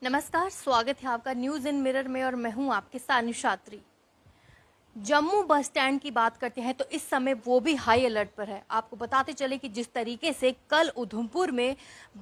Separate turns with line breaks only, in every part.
नमस्कार, स्वागत है आपका न्यूज़ इन मिरर में और मैं हूं आपके साथ निशात्री। जम्मू बस स्टैंड की बात करते हैं तो इस समय वो भी हाई अलर्ट पर है। आपको बताते चले कि जिस तरीके से कल उधमपुर में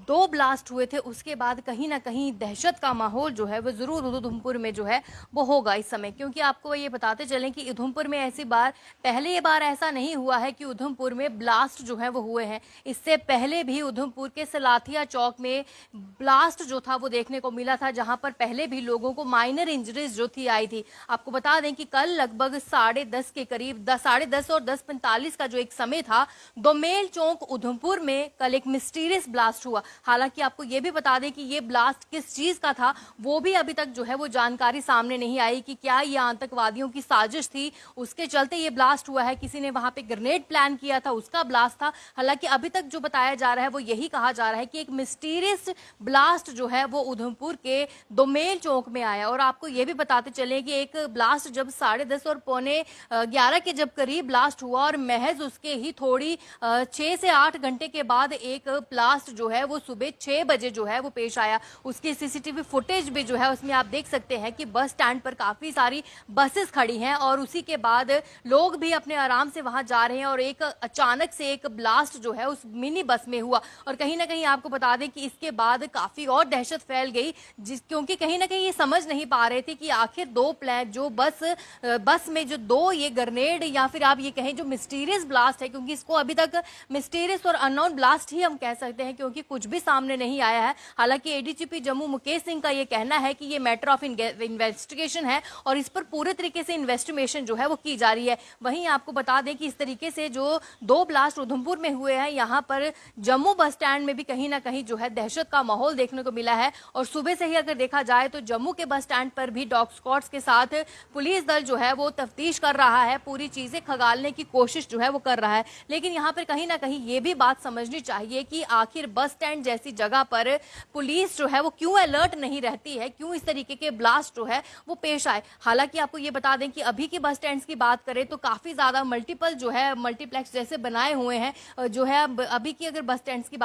2 ब्लास्ट हुए थे, उसके बाद कहीं ना कहीं दहशत का माहौल जो है वो ज़रूर उधमपुर में जो है वो होगा इस समय। क्योंकि आपको ये बताते चलें कि उधमपुर में ऐसी बार पहले ये बार ऐसा नहीं हुआ है कि उधमपुर में ब्लास्ट जो है वो हुए हैं। इससे पहले भी उधमपुर के सलाथिया चौक में ब्लास्ट जो था वो देखने को मिला था, जहां पर पहले भी लोगों को माइनर इंजरीज जो थी आई थी। आपको बता दें कि कल लगभग 10:30 के करीब 10:30 और 10:45 का जो एक समय था, दोमेल चौक उधमपुर में कल एक मिस्टीरियस ब्लास्ट हुआ। हालांकि आपको ये भी बता दें कि ये ब्लास्ट किस चीज का था वो भी अभी तक जो है वो जानकारी सामने नहीं आई कि क्या ये आतंकवादियों की साजिश थी, उसके चलते ये ब्लास्ट हुआ है, किसी ने वहां पे ग्रेनेड प्लान किया था उसका ब्लास्ट था। हालांकि अभी तक जो बताया जा रहा है वो यही कहा जा रहा है कि एक मिस्टीरियस ब्लास्ट जो है वो उधमपुर के दोमेल चौक में आया। और आपको ये भी बताते चले कि एक ब्लास्ट जब 10:30 और 11:15 के जब करीब ब्लास्ट हुआ और महज उसके ही थोड़ी 6 से 8 घंटे के बाद एक ब्लास्ट जो है वो सुबह 6 बजे जो है वो पेश आया। उसकी सीसीटीवी फुटेज भी जो है उसमें आप देख सकते हैं कि बस स्टैंड पर काफी सारी बसेस खड़ी हैं और उसी के बाद लोग भी अपने आराम से वहां जा रहे हैं और एक अचानक से एक ब्लास्ट जो है उस मिनी बस में हुआ। और कहीं ना कहीं आपको बता दें कि इसके बाद काफी और दहशत फैल गई, क्योंकि कहीं ना कहीं ये समझ नहीं पा रहे थे कि आखिर दो प्लान जो बस में जो दो ये ग्रेनेड या फिर आप ये कहें जो मिस्टीरियस ब्लास्ट है, क्योंकि इसको अभी तक मिस्टीरियस और अननोन ब्लास्ट ही हम कह सकते हैं क्योंकि कुछ भी सामने नहीं आया है। हालांकि एडीजीपी जम्मू मुकेश सिंह का ये कहना है कि ये मैटर ऑफ इन्वेस्टिगेशन है और इस पर पूरे तरीके से इन्वेस्टिगेशन जो है वो की जा रही है। वहीं आपको बता दें कि इस तरीके से जो 2 ब्लास्ट उधमपुर में हुए हैं, यहाँ पर जम्मू बस स्टैंड में भी कहीं ना कहीं जो है दहशत का माहौल देखने को मिला है। और सुबह से ही अगर देखा जाए तो जम्मू के बस स्टैंड पर भी डॉग स्क्वाड्स के साथ पुलिस दल जो है वो तफ्तीश कर रहा है, पूरी चीजें खंगालने की कोशिश जो है वो कर रहा है। लेकिन यहाँ पर कहीं ना कहीं ये भी बात समझनी चाहिए कि आखिर बस स्टैंड जैसी जगह पर पुलिस जो है वो क्यों अलर्ट नहीं रहती है, क्यों इस तरीके के ब्लास्ट जो है वो पेश आए। हालांकि आपको ये बता दें कि अभी की बस स्टैंड की बात करें तो काफी ज्यादा मल्टीपल जो है मल्टीप्लेक्स जैसे बनाए हुए हैं। जो है अभी की अगर बस स्टैंड की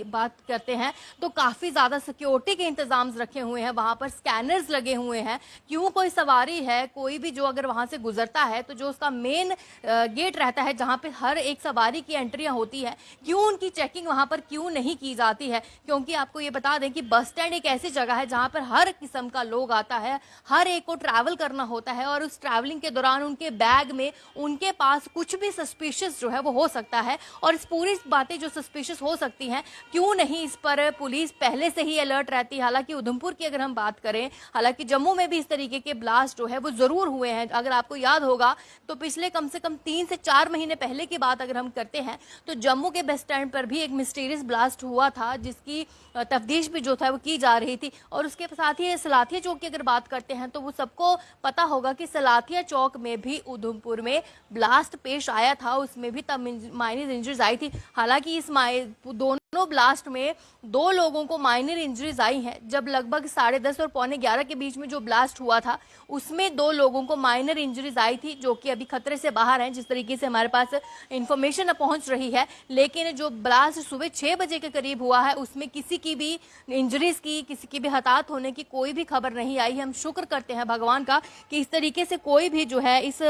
बात करते हैं तो काफी ज्यादा सिक्योरिटी के इंतजाम रखे हुए हैं, वहां पर स्कैनर्स लगे हुए हैं। क्यों कोई सवारी है, कोई भी जो अगर वहां से गुजरता है तो जो उसका मेन गेट रहता है जहां पे हर एक सवारी की एंट्रियां होती है, क्यों उनकी चेकिंग वहां पर क्यों नहीं की जाती है? क्योंकि आपको ये बता दें कि बस स्टैंड एक ऐसी जगह है जहां पर हर किस्म का लोग आता है, हर एक को ट्रैवल करना होता है और उस ट्रैवलिंग के दौरान उनके बैग में उनके पास कुछ भी सस्पिशियस जो है वो हो सकता है। और इस पूरी बातें जो सस्पिशियस हो सकती हैं, क्यों नहीं इस पर पुलिस पहले से ही अलर्ट रहती है? हालांकि उधमपुर की अगर हम बात करें, हालांकि जम्मू में भी इस तरीके के ब्लास्ट जो है वो जरूर हुए हैं। अगर आपको याद होगा तो पिछले कम से कम 3 से 4 महीने पहले की बात अगर हम करते हैं तो जम्मू के बस स्टैंड पर भी एक मिस्टीरियस ब्लास्ट हुआ था, जिसकी तफ्तीश भी जो था वो की जा रही थी। और उसके साथ ही सलाथिया चौक की अगर बात करते हैं तो वो सबको पता होगा कि सलाथिया चौक में भी उधमपुर में ब्लास्ट पेश आया था, उसमें भी तब माइनर इंजरीज आई थी। हालांकि इस दोनों ब्लास्ट में 2 लोगों को माइनर इंजरीज आई हैं। जब लगभग 10:30 और 11:15 के बीच में जो ब्लास्ट हुआ था उसमें 2 लोगों को माइनर इंजरीज आई थी, जो कि अभी खतरे से बाहर हैं, जिस तरीके से हमारे पास इंफॉर्मेशन पहुंच रही है। लेकिन जो ब्लास्ट सुबह 6 बजे के करीब हुआ है उसमें किसी की भी इंजरीज की, किसी की भी हताहत होने की कोई भी खबर नहीं आई। हम शुक्र करते हैं भगवान का कि इस तरीके से कोई भी जो है इस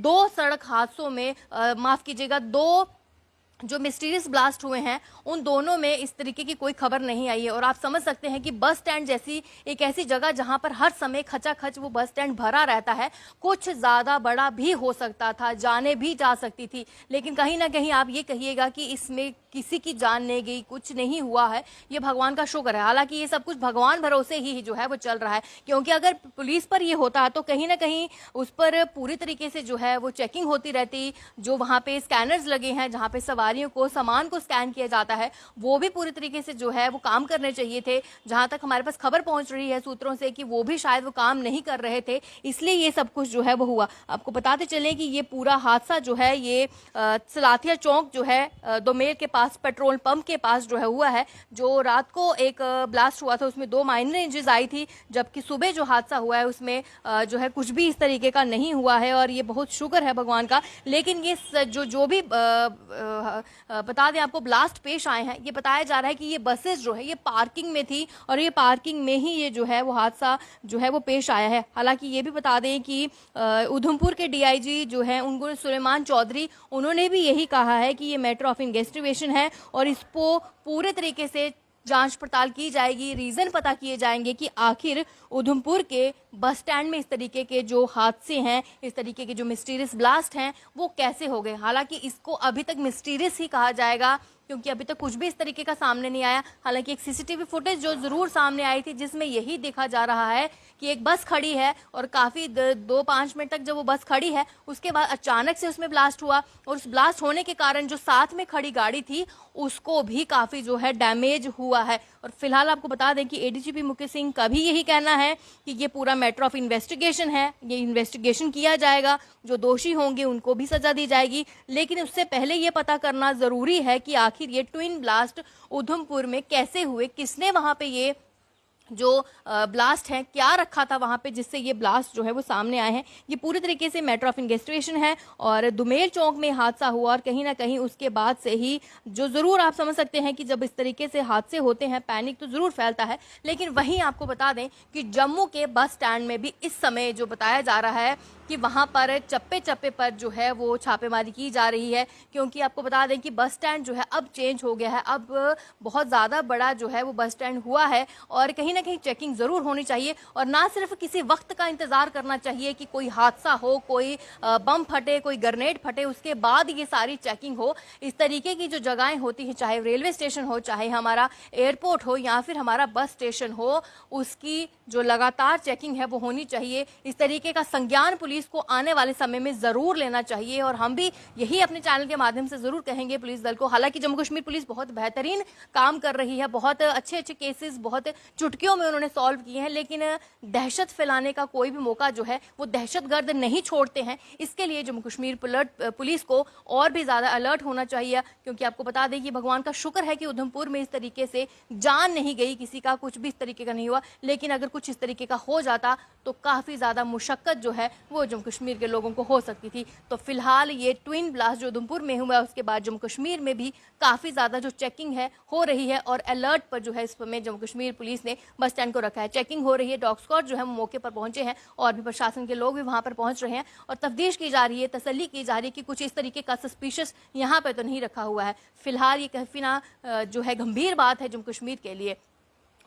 2 सड़क हादसों में माफ कीजिएगा 2 जो मिस्टीरियस ब्लास्ट हुए हैं उन दोनों में इस तरीके की कोई खबर नहीं आई है। और आप समझ सकते हैं कि बस स्टैंड जैसी एक ऐसी जगह जहां पर हर समय खचाखच वो बस स्टैंड भरा रहता है, कुछ ज्यादा बड़ा भी हो सकता था, जाने भी जा सकती थी। लेकिन कहीं ना कहीं आप ये कहिएगा कि इसमें किसी की जान नहीं गई, कुछ नहीं हुआ है, ये भगवान का शुक्र है। हालांकि ये सब कुछ भगवान भरोसे ही जो है वो चल रहा है, क्योंकि अगर पुलिस पर ये होता तो कहीं ना कहीं उस पर पूरी तरीके से जो है वो चेकिंग होती रहती। जो वहां पे स्कैनर्स लगे हैं जहां पे सवारियों को सामान को स्कैन किया जाता है, वो भी पूरी तरीके से जो है वो काम करने चाहिए थे। जहां तक हमारे पास खबर पहुंच रही है सूत्रों से कि वो भी शायद वो काम नहीं कर रहे थे, इसलिए ये सब कुछ जो है वो हुआ। आपको बताते चले कि ये पूरा हादसा जो है ये सलाथिया चौक जो है दोमेल के पास पास, पेट्रोल पंप के पास जो है हुआ है। जो रात को एक ब्लास्ट हुआ था उसमें 2 माइनर इंजरीज आई थी, जबकि सुबह जो हादसा हुआ है उसमें जो है कुछ भी इस तरीके का नहीं हुआ है, और ये बहुत शुक्र है भगवान का। लेकिन ये जो भी बता दें आपको ब्लास्ट पेश आए हैं, ये बताया जा रहा है कि ये बसेस जो है ये पार्किंग में थी, और ये पार्किंग में ही ये जो है वो हादसा जो है वो पेश आया है। हालांकि ये भी बता दें कि उधमपुर के डीआईजी जो है उनको सुलेमान चौधरी, उन्होंने भी यही कहा है कि ये मैटर ऑफ इन्वेस्टिगेशन है और इसको पूरे तरीके से जांच पड़ताल की जाएगी, रीजन पता किए जाएंगे कि आखिर उधमपुर के बस स्टैंड में इस तरीके के जो हादसे हैं, इस तरीके के जो मिस्टीरियस ब्लास्ट हैं वो कैसे हो गए। हालांकि इसको अभी तक मिस्टीरियस ही कहा जाएगा, क्योंकि अभी तक कुछ भी इस तरीके का सामने नहीं आया। हालांकि एक सीसीटीवी फुटेज जो जरूर सामने आई थी जिसमें यही देखा जा रहा है कि एक बस खड़ी है और काफी 2-5 मिनट तक जब वो बस खड़ी है उसके बाद अचानक से उसमें ब्लास्ट हुआ, और उस ब्लास्ट होने के कारण जो साथ में खड़ी गाड़ी थी उसको भी काफी जो है डैमेज हुआ है। और फिलहाल आपको बता दें कि एडीजीपी मुकेश सिंह का भी यही कहना है कि ये पूरा मैटर ऑफ इन्वेस्टिगेशन है, ये इन्वेस्टिगेशन किया जाएगा, जो दोषी होंगे उनको भी सजा दी जाएगी। लेकिन उससे पहले ये पता करना जरूरी है कि आखिर ये ट्विन ब्लास्ट उधमपुर में कैसे हुए, किसने वहां पे ये जो ब्लास्ट है क्या रखा था वहां पे जिससे ये ब्लास्ट जो है वो सामने आए हैं। ये पूरी तरीके से मैटर ऑफ इन्वेस्टिगेशन है, और दुमेल चौक में हादसा हुआ और कहीं ना कहीं उसके बाद से ही जो जरूर आप समझ सकते हैं कि जब इस तरीके से हादसे होते हैं पैनिक तो जरूर फैलता है। लेकिन वहीं आपको बता दें कि जम्मू के बस स्टैंड में भी इस समय जो बताया जा रहा है कि वहां पर चप्पे चप्पे पर जो है वो छापेमारी की जा रही है, क्योंकि आपको बता दें कि बस स्टैंड जो है अब चेंज हो गया है, अब बहुत ज़्यादा बड़ा जो है वो बस स्टैंड हुआ है, और कहीं ना कहीं चेकिंग ज़रूर होनी चाहिए। और ना सिर्फ किसी वक्त का इंतज़ार करना चाहिए कि कोई हादसा हो, कोई बम फटे, कोई ग्रेनेड फटे, उसके बाद ये सारी चेकिंग हो। इस तरीके की जो जगहें होती हैं, चाहे रेलवे स्टेशन हो, चाहे हमारा एयरपोर्ट हो या फिर हमारा बस स्टेशन हो, उसकी जो लगातार चेकिंग है वो होनी चाहिए। इस तरीके का संज्ञान पुलिस को आने वाले समय में जरूर लेना चाहिए, और हम भी यही अपने चैनल के माध्यम से जरूर कहेंगे पुलिस दल को। हालांकि जम्मू कश्मीर पुलिस बहुत बेहतरीन काम कर रही है, बहुत अच्छे अच्छे केसेस बहुत चुटकियों में उन्होंने सॉल्व किए हैं, लेकिन दहशत फैलाने का कोई भी मौका जो है वो दहशतगर्द नहीं छोड़ते हैं। इसके लिए जम्मू कश्मीर पुलिस को और भी ज्यादा अलर्ट होना चाहिए, क्योंकि आपको बता दें कि भगवान का शुक्र है कि उधमपुर में इस तरीके से जान नहीं गई, किसी का कुछ भी इस तरीके का नहीं हुआ। लेकिन अगर कुछ इस तरीके का हो जाता तो काफी ज्यादा मुशक्कत जो है वो जम्मू कश्मीर के लोगों को हो सकती थी। तो फिलहाल ये ट्विन ब्लास्ट जो उधमपुर में हुआ है उसके बाद जम्मू कश्मीर में भी काफी ज्यादा जो चेकिंग है हो रही है, और अलर्ट पर जो है इस समय जम्मू कश्मीर पुलिस ने बस स्टैंड को रखा है। चेकिंग हो रही है, डॉग स्क्वाड जो है वो मौके पर पहुंचे हैं, और भी प्रशासन के लोग भी वहां पर पहुंच रहे हैं, और तफ्तीश की जा रही है, तसल्ली की जा रही है कि कुछ इस तरीके का सस्पिशियस यहाँ पर तो नहीं रखा हुआ है। फिलहाल ये काफी ना जो है गंभीर बात है जम्मू कश्मीर के लिए,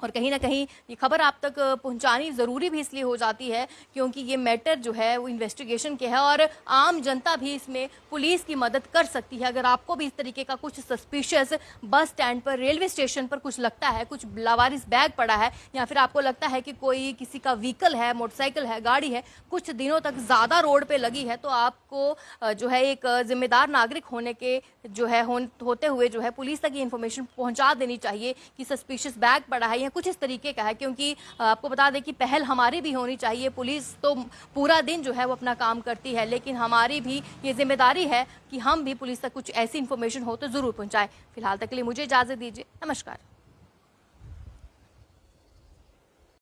और कहीं ना कहीं ये खबर आप तक पहुंचानी ज़रूरी भी इसलिए हो जाती है क्योंकि ये मैटर जो है वो इन्वेस्टिगेशन के है, और आम जनता भी इसमें पुलिस की मदद कर सकती है। अगर आपको भी इस तरीके का कुछ सस्पिशियस बस स्टैंड पर, रेलवे स्टेशन पर कुछ लगता है, कुछ लावारिस बैग पड़ा है, या फिर आपको लगता है कि कोई किसी का व्हीकल है, मोटरसाइकिल है, गाड़ी है, कुछ दिनों तक ज़्यादा रोड पर लगी है, तो आपको जो है एक जिम्मेदार नागरिक होने के जो है होते हुए जो है पुलिस तक ये इन्फॉर्मेशन पहुंचा देनी चाहिए कि सस्पिशियस बैग पड़ा है या कुछ इस तरीके का है। क्योंकि आपको बता दें कि पहल हमारी भी होनी चाहिए। पुलिस तो पूरा दिन जो है वो अपना काम करती है, लेकिन हमारी भी ये जिम्मेदारी है कि हम भी पुलिस तक कुछ ऐसी इन्फॉर्मेशन हो तो जरूर पहुंचाएं। फिलहाल तक के लिए मुझे इजाजत दीजिए, नमस्कार।